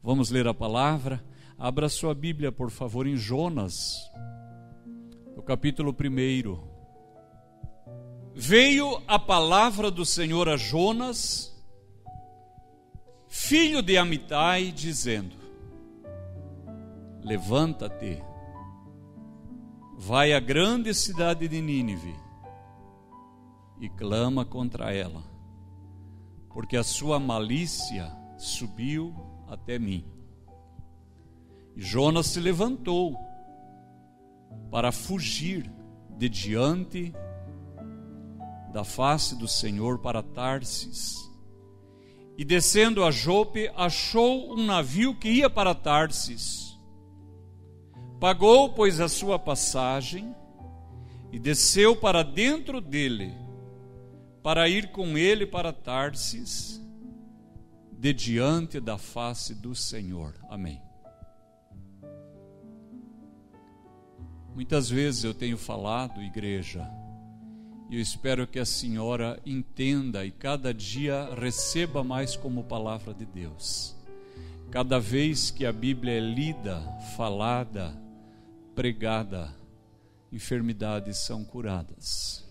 Vamos ler a palavra. Abra sua Bíblia, por favor, em Jonas, no capítulo 1. Veio a palavra do Senhor a Jonas, filho de Amitai, dizendo: levanta-te, vai à grande cidade de Nínive e clama contra ela, porque a sua malícia subiu até mim. E Jonas se levantou para fugir de diante da face do Senhor para Tarsis. E descendo a Jope, achou um navio que ia para Tarsis. Pagou, pois, a sua passagem e desceu para dentro dele, para ir com ele para Tarsis, de diante da face do Senhor. Amém. Muitas vezes eu tenho falado, igreja, e eu espero que a senhora entenda e cada dia receba mais como palavra de Deus. Cada vez que a Bíblia é lida, falada, pregada, enfermidades são curadas.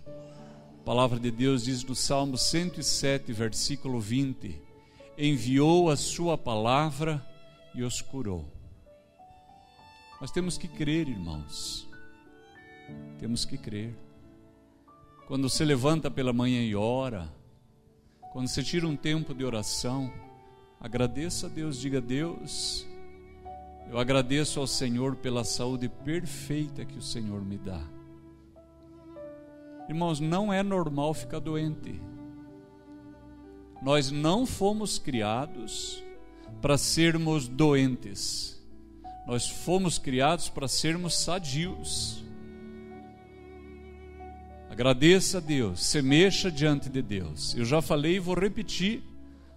A palavra de Deus diz no Salmo 107, versículo 20: enviou a sua palavra e os curou. Nós temos que crer, irmãos. Temos que crer. Quando você levanta pela manhã e ora, quando você tira um tempo de oração, agradeça a Deus, diga: Deus, eu agradeço ao Senhor pela saúde perfeita que o Senhor me dá. Irmãos, não é normal ficar doente. Nós não fomos criados para sermos doentes. Nós fomos criados para sermos sadios. Agradeça a Deus, se mexa diante de Deus. Eu já falei e vou repetir,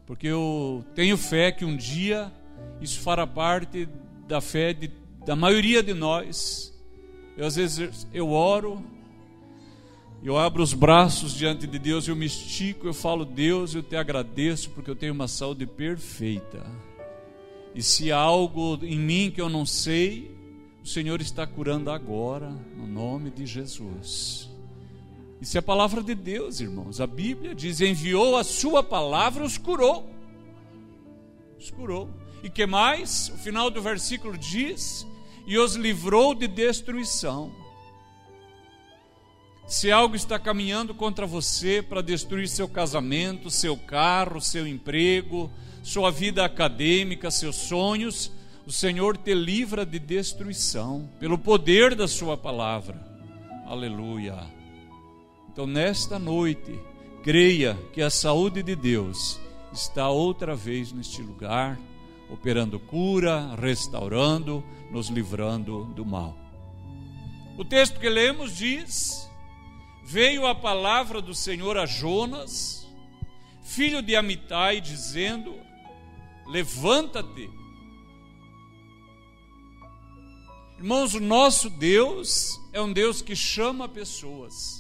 porque eu tenho fé que um dia isso fará parte da fé da maioria de nós. Às vezes eu oro, eu abro os braços diante de Deus, eu me estico, eu falo: Deus, eu te agradeço porque eu tenho uma saúde perfeita. E se há algo em mim que eu não sei, o Senhor está curando agora, no nome de Jesus. Isso é a palavra de Deus, irmãos. A Bíblia diz: enviou a sua palavra e os curou. Os curou. E que mais? O final do versículo diz: e os livrou de destruição. Se algo está caminhando contra você para destruir seu casamento, seu carro, seu emprego, sua vida acadêmica, seus sonhos, o Senhor te livra de destruição, pelo poder da sua palavra. Aleluia. Então, nesta noite, creia que a saúde de Deus está outra vez neste lugar, operando cura, restaurando, nos livrando do mal. O texto que lemos diz: veio a palavra do Senhor a Jonas, filho de Amitai, dizendo: levanta-te. Irmãos, o nosso Deus é um Deus que chama pessoas.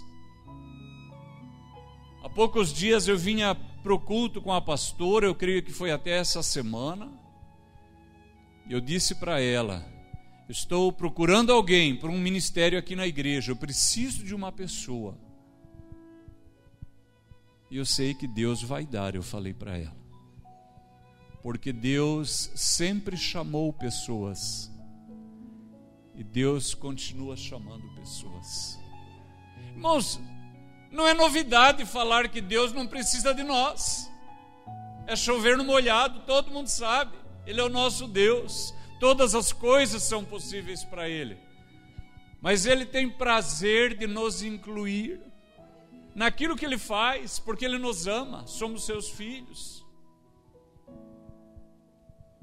Há poucos dias eu vinha para o culto com a pastora, eu creio que foi até essa semana. Eu disse para ela: estou procurando alguém para um ministério aqui na igreja, eu preciso de uma pessoa. E eu sei que Deus vai dar, eu falei para ela. Porque Deus sempre chamou pessoas. E Deus continua chamando pessoas. Irmãos, não é novidade falar que Deus não precisa de nós. É chover no molhado, todo mundo sabe. Ele é o nosso Deus. Todas as coisas são possíveis para Ele. Mas Ele tem prazer de nos incluir naquilo que Ele faz, porque Ele nos ama, somos seus filhos.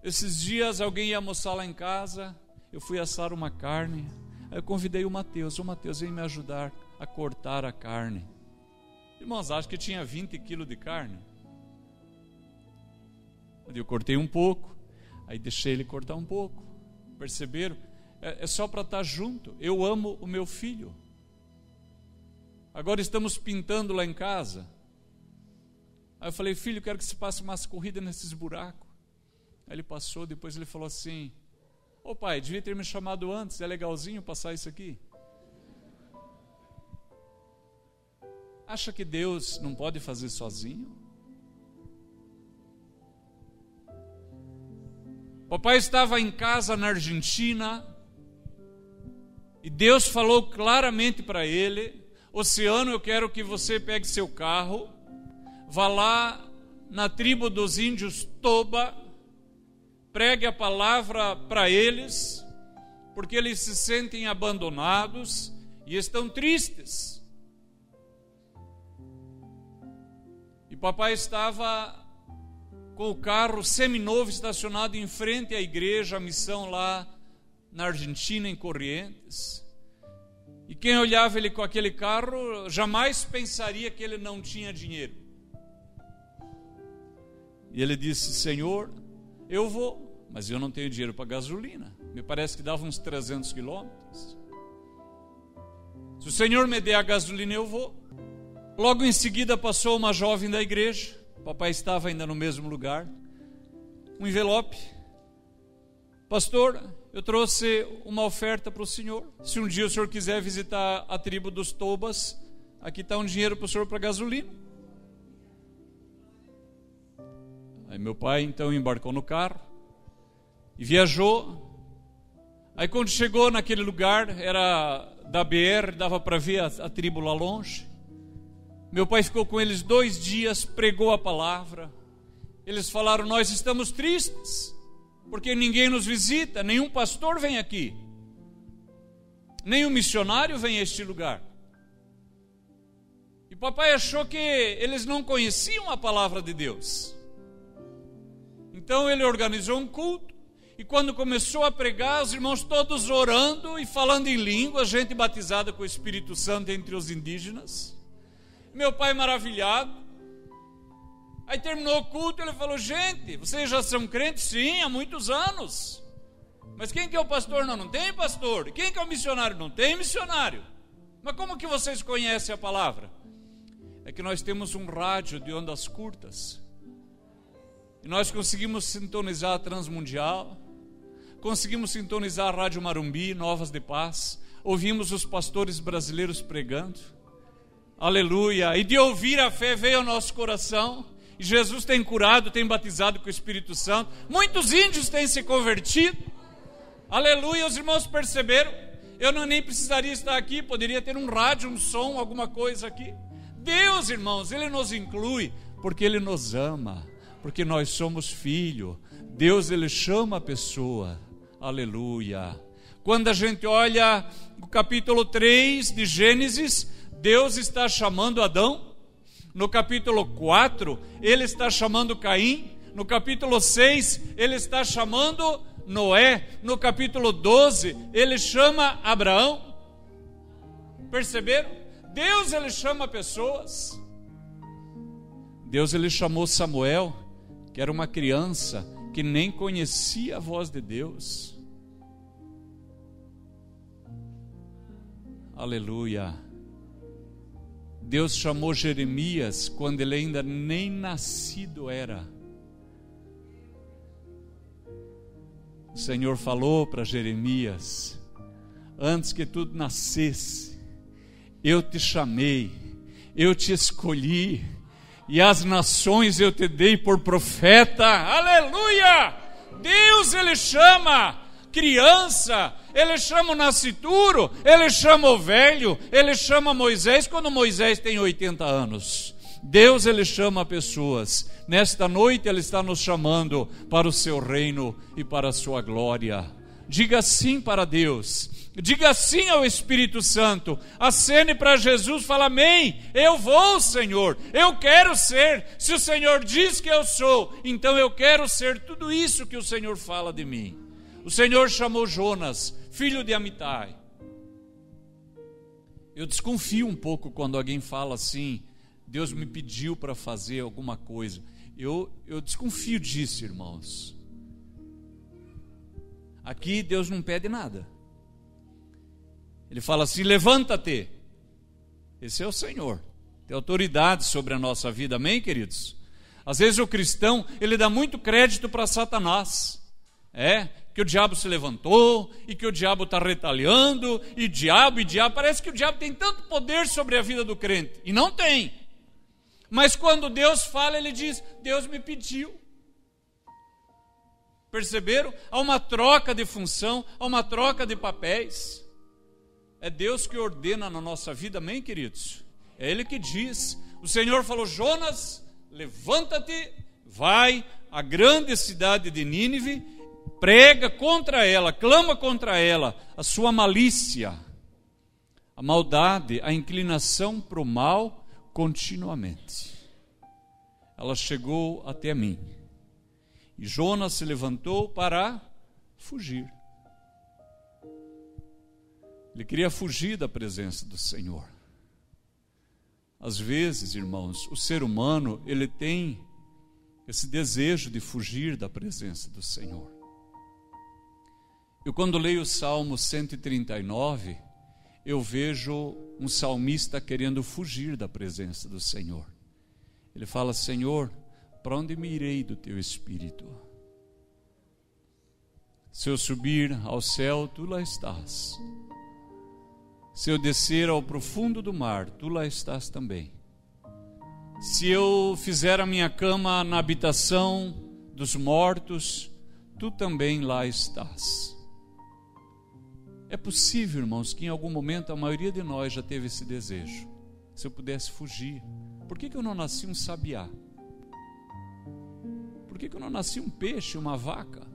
Esses dias alguém ia almoçar lá em casa, eu fui assar uma carne, aí eu convidei o Mateus: Mateus, vem me ajudar a cortar a carne. Irmãos, acho que tinha 20 quilos de carne. Eu cortei um pouco, aí deixei ele cortar um pouco. Perceberam? É só para estar junto. Eu amo o meu filho. Agora estamos pintando lá em casa. Aí eu falei: filho, quero que você passe umas corridas nesses buracos. Aí ele passou, depois ele falou assim: ô pai, devia ter me chamado antes, é legalzinho passar isso aqui. Acha que Deus não pode fazer sozinho? Papai estava em casa na Argentina e Deus falou claramente para ele: Oceano, eu quero que você pegue seu carro, vá lá na tribo dos índios Toba, pregue a palavra para eles, porque eles se sentem abandonados e estão tristes. E papai estava com o carro seminovo estacionado em frente à igreja, a missão lá na Argentina, em Corrientes. E quem olhava ele com aquele carro jamais pensaria que ele não tinha dinheiro. E ele disse: Senhor, eu vou, mas eu não tenho dinheiro para gasolina. Me parece que dava uns 300 quilômetros. Se o Senhor me der a gasolina, eu vou. Logo em seguida passou uma jovem da igreja. Papai estava ainda no mesmo lugar. Um envelope: pastor, eu trouxe uma oferta para o senhor. Se um dia o senhor quiser visitar a tribo dos Tobas, aqui está um dinheiro para o senhor para gasolina. Aí meu pai então embarcou no carro e viajou. Aí quando chegou naquele lugar, era da BR, dava para ver a tribo lá longe. Meu pai ficou com eles 2 dias, pregou a palavra. Eles falaram: nós estamos tristes, porque ninguém nos visita, nenhum pastor vem aqui, nenhum missionário vem a este lugar. E papai achou que eles não conheciam a palavra de Deus. Então ele organizou um culto, e quando começou a pregar, os irmãos todos orando e falando em língua, gente batizada com o Espírito Santo entre os indígenas. Meu pai maravilhado. Aí terminou o culto, ele falou: gente, vocês já são crentes? Sim, há muitos anos. Mas quem que é o pastor? Não tem pastor. E quem que é o missionário? Não tem missionário. Mas como que vocês conhecem a palavra? É que nós temos um rádio de ondas curtas. E nós conseguimos sintonizar a Transmundial, conseguimos sintonizar a Rádio Marumbi, Novas de Paz, ouvimos os pastores brasileiros pregando. Aleluia! E de ouvir a fé veio ao nosso coração. E Jesus tem curado, tem batizado com o Espírito Santo. Muitos índios têm se convertido. Aleluia! Os irmãos perceberam? Eu nem precisaria estar aqui, poderia ter um rádio, um som, alguma coisa aqui. Deus, irmãos, Ele nos inclui porque Ele nos ama, porque nós somos filho. Deus, Ele chama a pessoa. Aleluia! Quando a gente olha o capítulo 3 de Gênesis, Deus está chamando Adão. No capítulo 4, Ele está chamando Caim. No capítulo 6, Ele está chamando Noé. No capítulo 12, Ele chama Abraão. Perceberam? Deus, Ele chama pessoas. Deus, Ele chamou Samuel, que era uma criança que nem conhecia a voz de Deus. Aleluia! Deus chamou Jeremias quando ele ainda nem nascido era. O Senhor falou para Jeremias: antes que tudo nascesse, eu te chamei, eu te escolhi, e as nações eu te dei por profeta. Aleluia! Deus, Ele chama criança, Ele chama o nascituro, Ele chama o velho, Ele chama Moisés quando Moisés tem 80 anos. Deus, Ele chama pessoas. Nesta noite Ele está nos chamando para o seu reino e para a sua glória. Diga sim para Deus, diga sim ao Espírito Santo, acene para Jesus, fala: amém, eu vou, Senhor, eu quero ser. Se o Senhor diz que eu sou, então eu quero ser tudo isso que o Senhor fala de mim. O Senhor chamou Jonas, filho de Amitai. Eu desconfio um pouco quando alguém fala assim: Deus me pediu para fazer alguma coisa. Eu desconfio disso, irmãos. Aqui Deus não pede nada. Ele fala assim: levanta-te. Esse é o Senhor, tem autoridade sobre a nossa vida, amém, queridos? Às vezes o cristão, ele dá muito crédito para Satanás. Que o diabo se levantou, e que o diabo está retalhando, e diabo, parece que o diabo tem tanto poder sobre a vida do crente, e não tem. Mas quando Deus fala, ele diz, Deus me pediu. Perceberam? Há uma troca de função, há uma troca de papéis. É Deus que ordena na nossa vida, amém, queridos? É Ele que diz. O Senhor falou, Jonas, levanta-te, vai à grande cidade de Nínive, prega contra ela, clama contra ela a sua malícia, a maldade, a inclinação para o mal continuamente. Ela chegou até mim. E Jonas se levantou para fugir. Ele queria fugir da presença do Senhor. Às vezes, irmãos, o ser humano, ele tem esse desejo de fugir da presença do Senhor. Eu, quando leio o Salmo 139, eu vejo um salmista querendo fugir da presença do Senhor. Ele fala, Senhor, para onde me irei do teu Espírito? Se eu subir ao céu, tu lá estás. Se eu descer ao profundo do mar, tu lá estás também. Se eu fizer a minha cama na habitação dos mortos, tu também lá estás. É possível, irmãos, que em algum momento a maioria de nós já teve esse desejo. Se eu pudesse fugir, por que eu não nasci um sabiá? Por que eu não nasci um peixe, uma vaca?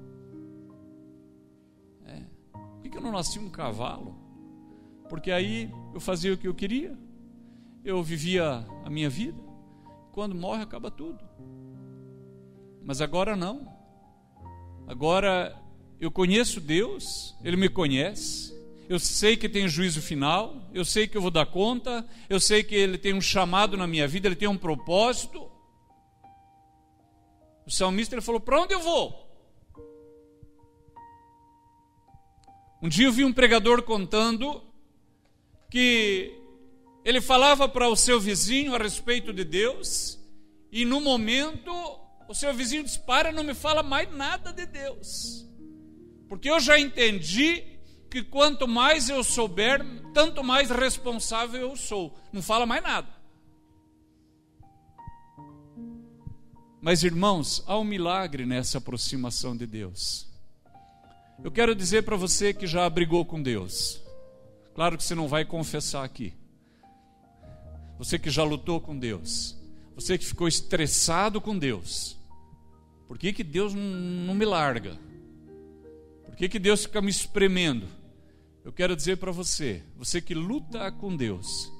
Por que eu não nasci um cavalo? Porque aí eu fazia o que eu queria, eu vivia a minha vida, quando morre acaba tudo. Mas agora não. Agora eu conheço Deus, Ele me conhece, eu sei que tem juízo final, eu sei que eu vou dar conta, eu sei que Ele tem um chamado na minha vida, Ele tem um propósito. O salmista, ele falou, para onde eu vou? Um dia eu vi um pregador contando que ele falava para o seu vizinho a respeito de Deus, e no momento o seu vizinho disse, para, não me fala mais nada de Deus, porque eu já entendi que quanto mais eu souber, tanto mais responsável eu sou. Não fala mais nada. Mas, irmãos, há um milagre nessa aproximação de Deus. Eu quero dizer para você que já brigou com Deus. Claro que você não vai confessar aqui. Você que já lutou com Deus. Você que ficou estressado com Deus. Por que Deus não me larga? Por que Deus fica me espremendo? Eu quero dizer para você, você que luta com Deus,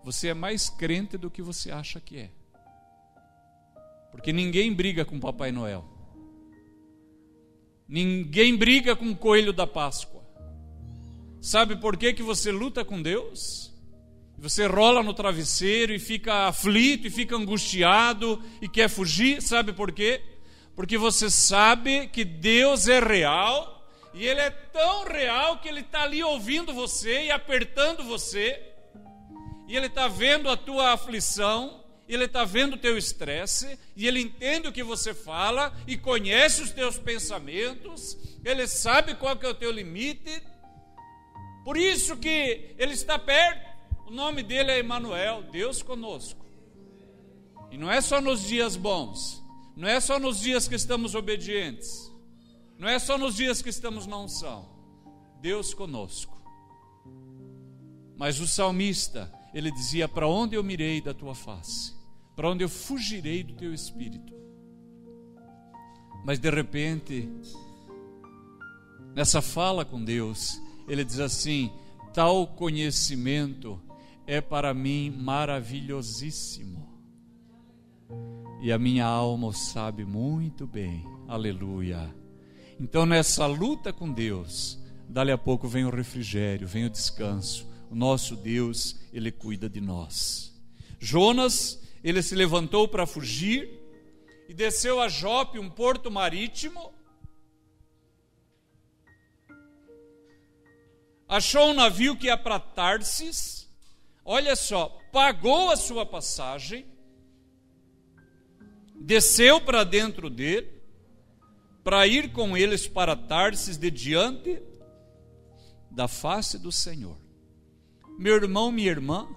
você é mais crente do que você acha que é. Porque ninguém briga com Papai Noel. Ninguém briga com o coelho da Páscoa. Sabe por que você luta com Deus? Você rola no travesseiro e fica aflito, e fica angustiado e quer fugir. Sabe por quê? Porque você sabe que Deus é real, e Ele é tão real que Ele está ali ouvindo você e apertando você, e Ele está vendo a tua aflição, Ele está vendo o teu estresse, e Ele entende o que você fala, e conhece os teus pensamentos, Ele sabe qual que é o teu limite. Por isso que Ele está perto. O nome dele é Emanuel, Deus conosco. E não é só nos dias bons, não é só nos dias que estamos obedientes, não é só nos dias que estamos na unção. Deus conosco. Mas o salmista, ele dizia, para onde eu mirei da tua face? Para onde eu fugirei do teu espírito? Mas de repente, nessa fala com Deus, ele diz assim, tal conhecimento é para mim maravilhosíssimo, e a minha alma o sabe muito bem. Aleluia. Então nessa luta com Deus, dali a pouco vem o refrigério, vem o descanso. O nosso Deus, Ele cuida de nós. Jonas, ele se levantou para fugir e desceu a Jope, um porto marítimo. Achou um navio que ia para Tarsis. Olha só, pagou a sua passagem, desceu para dentro dele, para ir com eles para Tarsis de diante da face do Senhor. Meu irmão, minha irmã,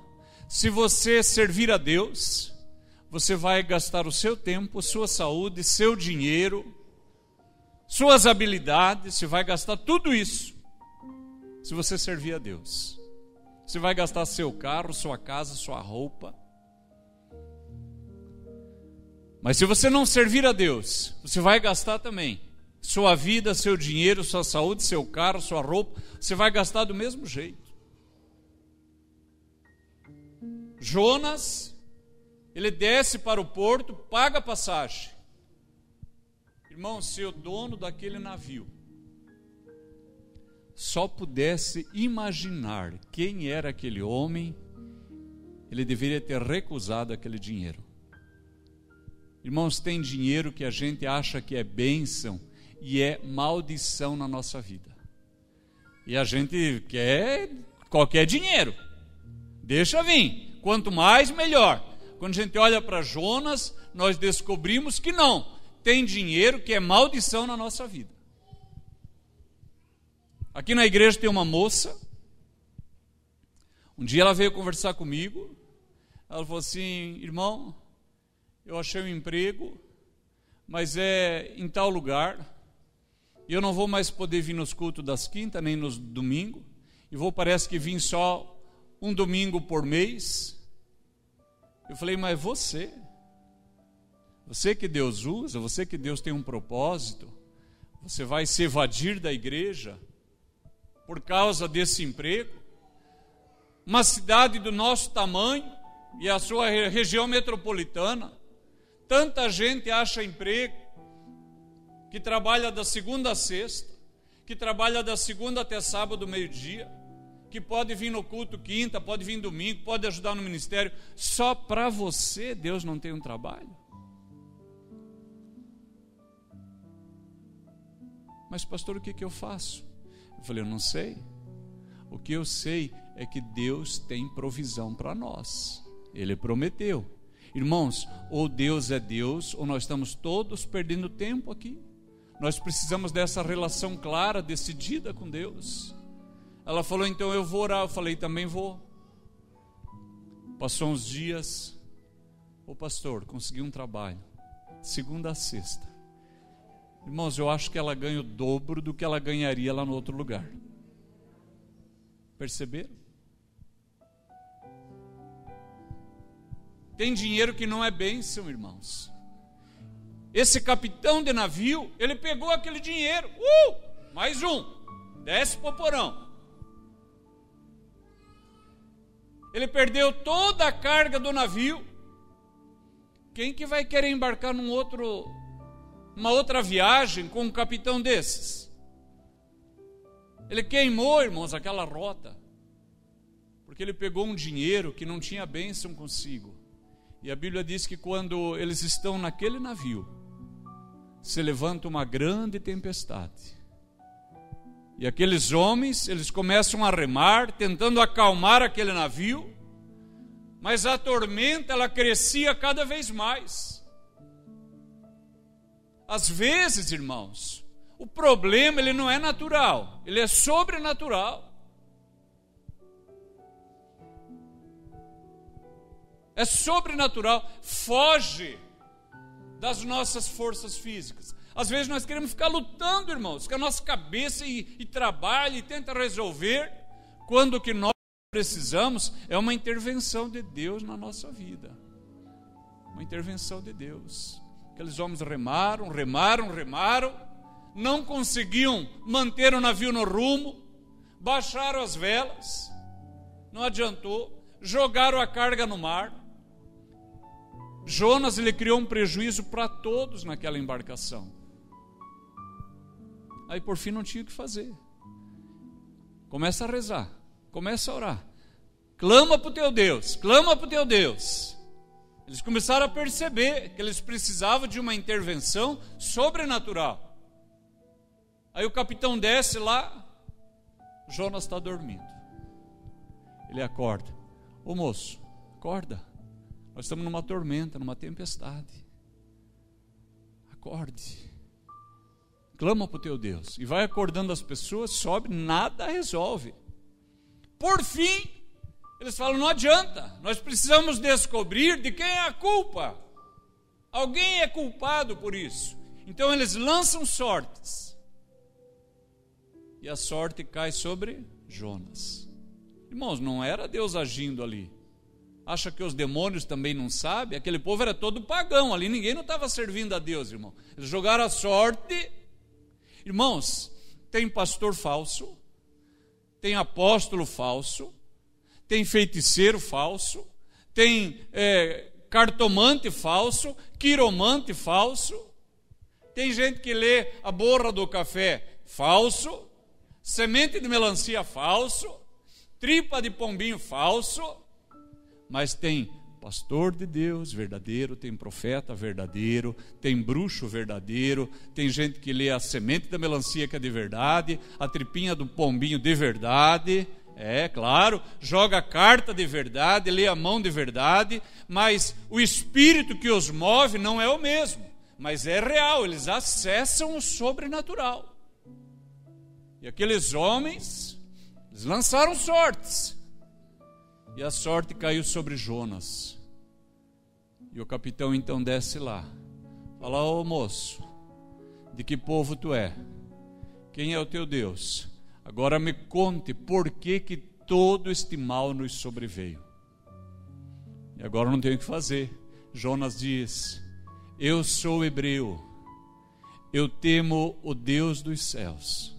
se você servir a Deus, você vai gastar o seu tempo, sua saúde, seu dinheiro, suas habilidades, você vai gastar tudo isso se você servir a Deus. Você vai gastar seu carro, sua casa, sua roupa. Mas se você não servir a Deus, você vai gastar também sua vida, seu dinheiro, sua saúde, seu carro, sua roupa. Você vai gastar do mesmo jeito. Jonas, ele desce para o porto, paga a passagem. Irmão, se o dono daquele navio só pudesse imaginar quem era aquele homem, ele deveria ter recusado aquele dinheiro. Irmãos, tem dinheiro que a gente acha que é bênção e é maldição na nossa vida. E a gente quer qualquer dinheiro. Deixa vir. Quanto mais, melhor. Quando a gente olha para Jonas, nós descobrimos que não. Tem dinheiro que é maldição na nossa vida. Aqui na igreja tem uma moça. Um dia ela veio conversar comigo. Ela falou assim: irmão, eu achei um emprego, mas é em tal lugar, e eu não vou mais poder vir nos cultos das quintas, nem nos domingos, e parece que vim só um domingo por mês. Eu falei: mas você que Deus usa, você que Deus tem um propósito, você vai se evadir da igreja por causa desse emprego? Uma cidade do nosso tamanho e a sua região metropolitana, tanta gente acha emprego, que trabalha da segunda a sexta, que trabalha da segunda até sábado, meio-dia, que pode vir no culto quinta, pode vir domingo, pode ajudar no ministério. Só para você Deus não tem um trabalho? Mas pastor, o que eu faço? Eu falei: eu não sei. O que eu sei é que Deus tem provisão para nós. Ele prometeu. Irmãos, ou Deus é Deus, ou nós estamos todos perdendo tempo aqui. Nós precisamos dessa relação clara, decidida com Deus. Ela falou: então eu vou orar. Eu falei: também vou. Passou uns dias. Ô pastor, consegui um trabalho, segunda a sexta. Irmãos, eu acho que ela ganha o dobro do que ela ganharia lá no outro lugar. Perceberam? Tem dinheiro que não é bênção, irmãos. Esse capitão de navio, ele pegou aquele dinheiro. Mais um. Desce para o porão. Ele perdeu toda a carga do navio. Quem que vai querer embarcar uma outra viagem com um capitão desses? Ele queimou, irmãos, aquela rota, porque ele pegou um dinheiro que não tinha bênção consigo. E a Bíblia diz que quando eles estão naquele navio, se levanta uma grande tempestade. E aqueles homens, eles começam a remar, tentando acalmar aquele navio, mas a tormenta, ela crescia cada vez mais. Às vezes, irmãos, o problema, ele não é natural, ele é sobrenatural. É sobrenatural, foge das nossas forças físicas. Às vezes nós queremos ficar lutando, irmãos, com a nossa cabeça e trabalha e tenta resolver, quando o que nós precisamos é uma intervenção de Deus na nossa vida. Uma intervenção de Deus. Aqueles homens remaram, não conseguiam manter o navio no rumo, baixaram as velas, não adiantou, jogaram a carga no mar. Jonas, ele criou um prejuízo para todos naquela embarcação. Aí por fim não tinha o que fazer. Começa a rezar, começa a orar. Clama para o teu Deus, clama para o teu Deus. Eles começaram a perceber que eles precisavam de uma intervenção sobrenatural. Aí o capitão desce lá, Jonas está dormindo. Ele acorda. Ô moço, acorda. Nós estamos numa tormenta, numa tempestade. acorde. Clama para o teu Deus. E vai acordando as pessoas, sobe, nada resolve. Por fim, eles falam, não adianta, nós precisamos descobrir de quem é a culpa. Alguém é culpado por isso. Então eles lançam sortes. E a sorte cai sobre Jonas. Irmãos, não era Deus agindo ali. Acha que os demônios também não sabem? Aquele povo era todo pagão ali, ninguém não estava servindo a Deus, irmão. Eles jogaram a sorte. Irmãos, tem pastor falso, tem apóstolo falso, tem feiticeiro falso, tem cartomante falso, quiromante falso, tem gente que lê a borra do café falso, semente de melancia falso, tripa de pombinho falso, mas tem pastor de Deus verdadeiro, tem profeta verdadeiro, tem bruxo verdadeiro, tem gente que lê a semente da melancia que é de verdade, a tripinha do pombinho de verdade, claro, joga a carta de verdade, lê a mão de verdade, mas o espírito que os move não é o mesmo, mas é real, eles acessam o sobrenatural. E aqueles homens, eles lançaram sortes. E a sorte caiu sobre Jonas. E o capitão então desce lá. Fala, ô moço, de que povo tu é? Quem é o teu Deus? Agora me conte por que todo este mal nos sobreveio. E agora não tenho o que fazer. Jonas diz, eu sou hebreu. Eu temo o Deus dos céus.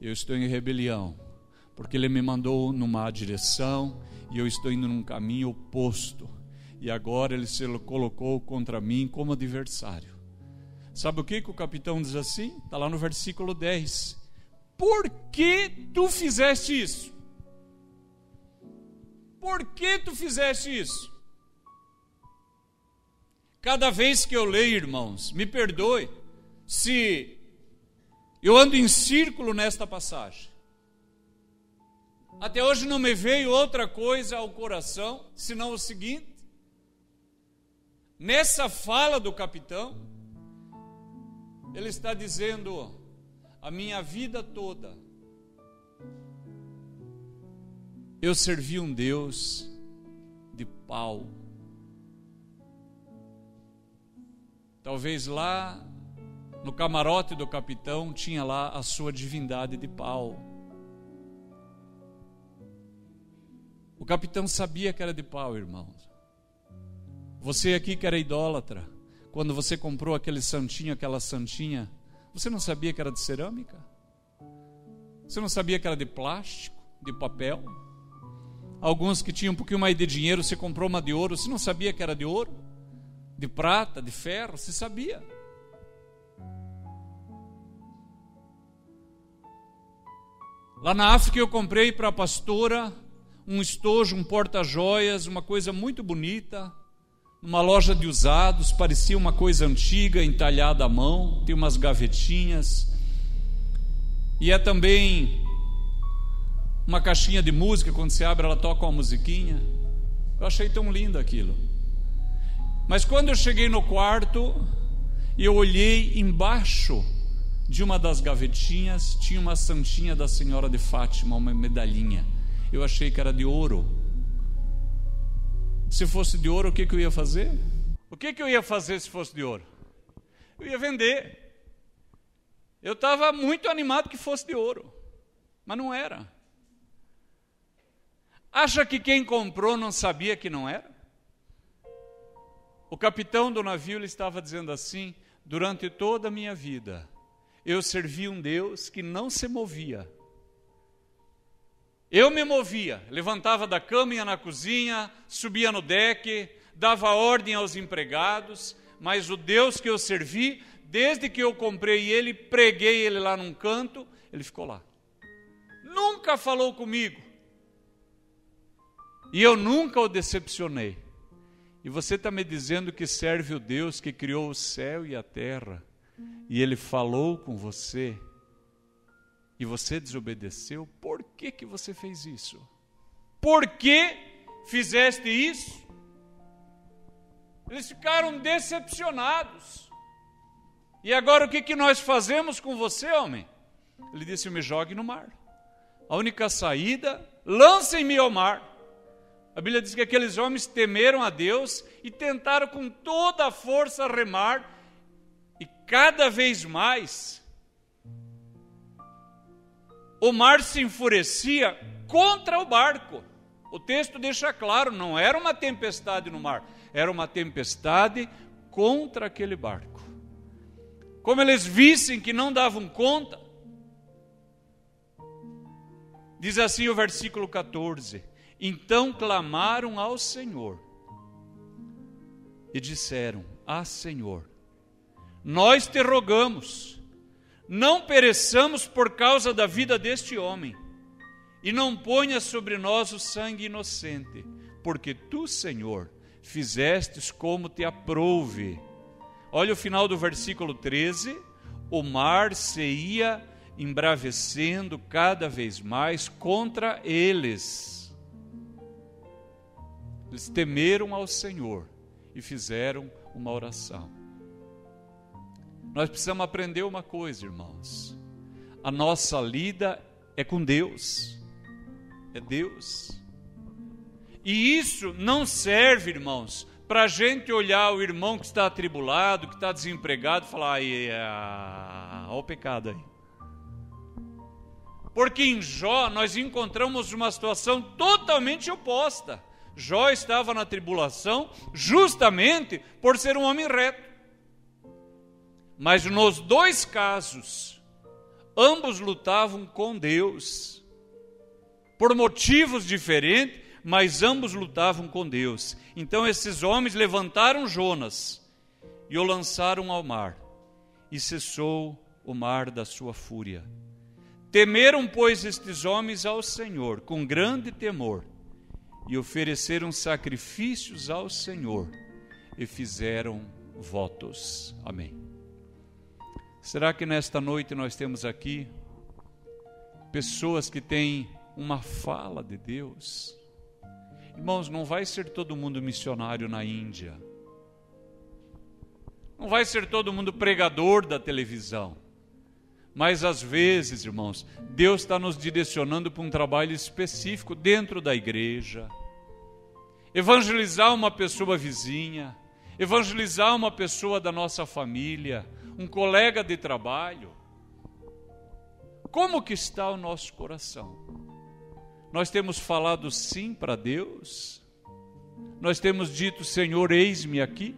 Eu estou em rebelião. Porque ele me mandou numa direção e eu estou indo num caminho oposto. E agora ele se colocou contra mim como adversário. Sabe o que o capitão diz assim? Está lá no versículo 10. Por que tu fizeste isso? Por que tu fizeste isso? Cada vez que eu leio, irmãos, me perdoe se eu ando em círculo nesta passagem. Até hoje não me veio outra coisa ao coração, senão o seguinte: nessa fala do capitão, ele está dizendo, a minha vida toda, eu servi um Deus de pau. Talvez lá no camarote do capitão tinha lá a sua divindade de pau. O capitão sabia que era de pau, irmãos. Você aqui que era idólatra, quando você comprou aquele santinho, aquela santinha, você não sabia que era de cerâmica? Você não sabia que era de plástico, de papel? Alguns que tinham um pouquinho mais de dinheiro, você comprou uma de ouro, você não sabia que era de ouro? De prata, de ferro, você sabia? Lá na África eu comprei para a pastora um estojo, um porta-joias, uma coisa muito bonita, numa loja de usados, parecia uma coisa antiga, entalhada à mão, tem umas gavetinhas, e é também uma caixinha de música, quando você abre ela toca uma musiquinha. Eu achei tão lindo aquilo. Mas quando eu cheguei no quarto, eu olhei embaixo de uma das gavetinhas, tinha uma santinha da Senhora de Fátima, uma medalhinha. Eu achei que era de ouro. Se fosse de ouro, o que eu ia fazer? O que eu ia fazer se fosse de ouro? Eu ia vender. Eu estava muito animado que fosse de ouro, mas não era. Acha que quem comprou não sabia que não era? O capitão do navio ele estava dizendo assim: durante toda a minha vida, eu servi um Deus que não se movia. Eu me movia, levantava da cama, ia na cozinha, subia no deck, dava ordem aos empregados, mas o Deus que eu servi, desde que eu comprei ele, preguei ele lá num canto, ele ficou lá. Nunca falou comigo. E eu nunca o decepcionei. E você está me dizendo que serve o Deus que criou o céu e a terra, e ele falou com você, e você desobedeceu? Por que você fez isso? Por que fizeste isso? Eles ficaram decepcionados. E agora o que nós fazemos com você, homem? Ele disse, me jogue no mar. A única saída, lancem-me ao mar. A Bíblia diz que aqueles homens temeram a Deus e tentaram com toda a força remar, e cada vez mais o mar se enfurecia contra o barco. O texto deixa claro, não era uma tempestade no mar, era uma tempestade contra aquele barco. Como eles vissem que não davam conta, diz assim o versículo 14, então clamaram ao Senhor e disseram, Senhor, nós te rogamos, não pereçamos por causa da vida deste homem, e não ponha sobre nós o sangue inocente, porque tu, Senhor, fizestes como te aprouve. Olha o final do versículo 13, o mar se ia embravecendo cada vez mais contra eles. Eles temeram ao Senhor e fizeram uma oração. Nós precisamos aprender uma coisa, irmãos. A nossa lida é com Deus. É Deus. E isso não serve, irmãos, para a gente olhar o irmão que está atribulado, que está desempregado, e falar, olha o pecado aí. Porque em Jó nós encontramos uma situação totalmente oposta. Jó estava na tribulação justamente por ser um homem reto. Mas nos dois casos, ambos lutavam com Deus. Por motivos diferentes, mas ambos lutavam com Deus. Então esses homens levantaram Jonas e o lançaram ao mar, e cessou o mar da sua fúria. Temeram, pois, estes homens ao Senhor com grande temor, e ofereceram sacrifícios ao Senhor, e fizeram votos. Amém. Será que nesta noite nós temos aqui pessoas que têm uma fala de Deus? Irmãos, não vai ser todo mundo missionário na Índia. Não vai ser todo mundo pregador da televisão. Mas às vezes, irmãos, Deus está nos direcionando para um trabalho específico dentro da igreja. Evangelizar uma pessoa vizinha, evangelizar uma pessoa da nossa família, um colega de trabalho. Como que está o nosso coração? Nós temos falado sim para Deus? Nós temos dito, Senhor, eis-me aqui?